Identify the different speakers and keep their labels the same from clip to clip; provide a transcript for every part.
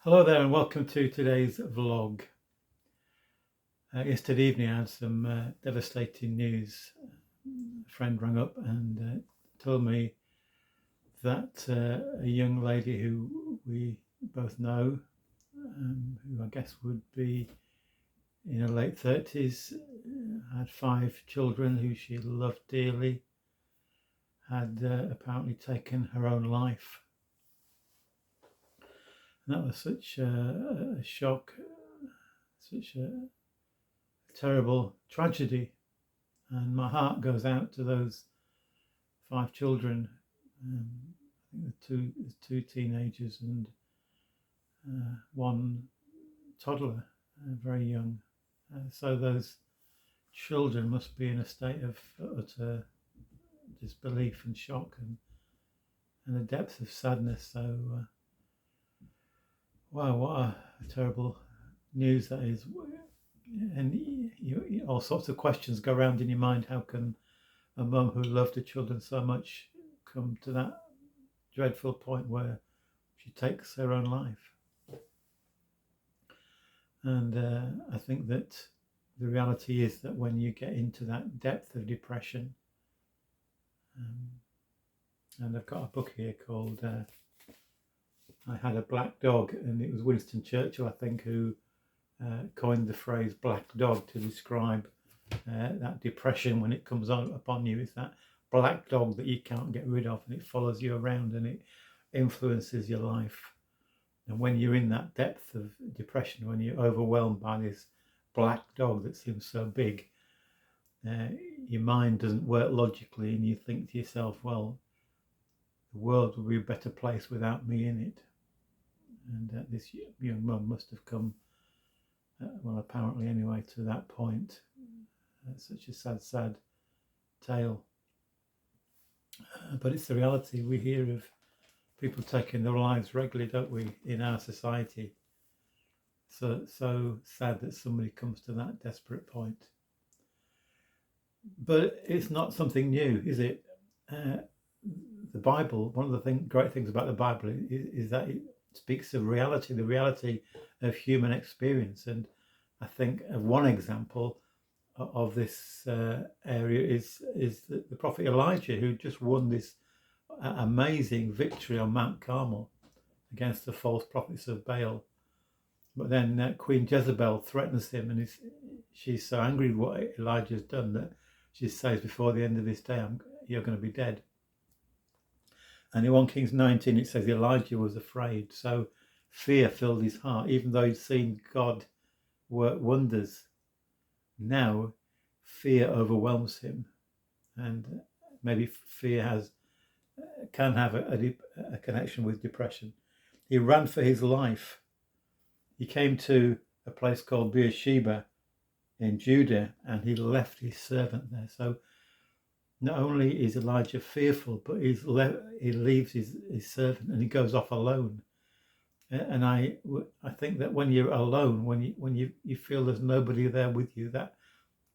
Speaker 1: Hello there and welcome to today's vlog. Yesterday evening I had some devastating news. A friend rang up and told me that a young lady who we both know, who I guess would be in her late 30s, had 5 children who she loved dearly, had apparently taken her own life. And that was such a shock, such a terrible tragedy, and my heart goes out to those 5 children. I think there's two teenagers and one toddler, very young. So those children must be in a state of utter disbelief and shock and a depth of sadness. So wow, what a terrible news that is. And all sorts of questions go around in your mind. How can a mum who loved her children so much come to that dreadful point where she takes her own life? And I think that the reality is that when you get into that depth of depression, and I've got a book here called I Had a Black Dog, and it was Winston Churchill, I think, who coined the phrase black dog to describe that depression when it comes on upon you. It's that black dog that you can't get rid of, and it follows you around and it influences your life. And when you're in that depth of depression, when you're overwhelmed by this black dog that seems so big, your mind doesn't work logically, and you think to yourself, well, the world would be a better place without me in it. And this young mum must have come, well, apparently anyway, to that point. Such a sad tale. But it's the reality. We hear of people taking their lives regularly, don't we, in our society? So sad that somebody comes to that desperate point. But it's not something new, is it? The Bible, one of the great things about the Bible is that it speaks of reality, the reality of human experience. And I think of one example of this area is the prophet Elijah, who just won this amazing victory on Mount Carmel against the false prophets of Baal. But then Queen Jezebel threatens him, and she's so angry with what Elijah's done that she says, before the end of this day, you're going to be dead. And in 1 Kings 19, it says Elijah was afraid. So fear filled his heart, even though he'd seen God work wonders. Now fear overwhelms him, and maybe fear can have a connection with depression. He ran for his life. He came to a place called Beersheba in Judah, and he left his servant there. So not only is Elijah fearful, but he leaves his servant and he goes off alone. And I think that when you're alone, when you feel there's nobody there with you, that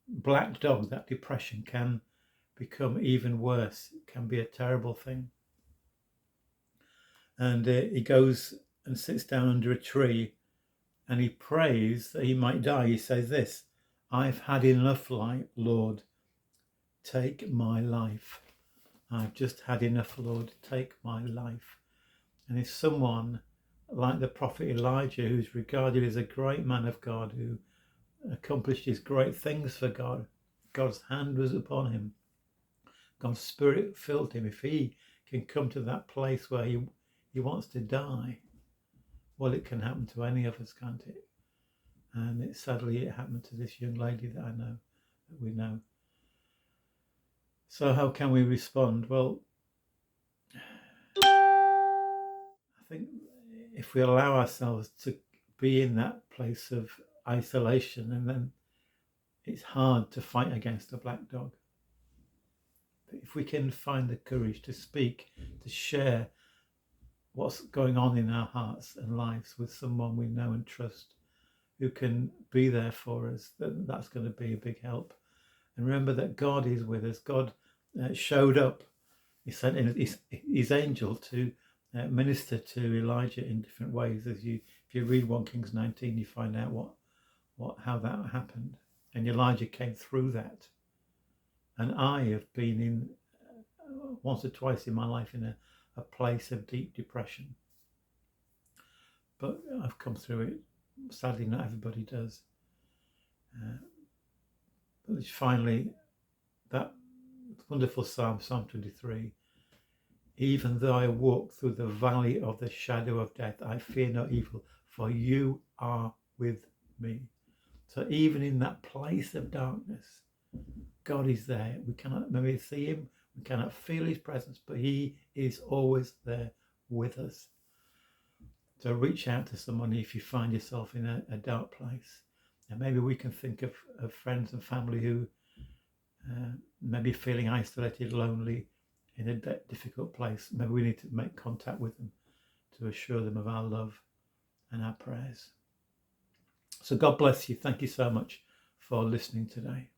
Speaker 1: black dog, that depression can become even worse. It can be a terrible thing. And he goes and sits down under a tree and he prays that he might die. He says this: "I've had enough, Lord, take my life. I've just had enough, Lord, take my life." And if someone like the prophet Elijah, who's regarded as a great man of God, who accomplished his great things for God, God's hand was upon him, God's spirit filled him, if he can come to that place where he wants to die, well, it can happen to any of us, can't it? And sadly it happened to this young lady that we know. So how can we respond? Well, I think if we allow ourselves to be in that place of isolation, and then it's hard to fight against a black dog. But if we can find the courage to speak, to share what's going on in our hearts and lives with someone we know and trust, who can be there for us, then that's going to be a big help. And remember that God is with us. God showed up. He sent in his angel to minister to Elijah in different ways. If you read 1 Kings 19, you find out how that happened. And Elijah came through that. And I have been in once or twice in my life in a place of deep depression. But I've come through it. Sadly, not everybody does. But finally, that wonderful Psalm 23. Even though I walk through the valley of the shadow of death, I fear no evil, for you are with me. So even in that place of darkness, God is there. We cannot maybe see him, we cannot feel his presence, but he is always there with us. So reach out to someone if you find yourself in a dark place. And maybe we can think of friends and family who may be feeling isolated, lonely, in a difficult place. Maybe we need to make contact with them to assure them of our love and our prayers. So God bless you. Thank you so much for listening today.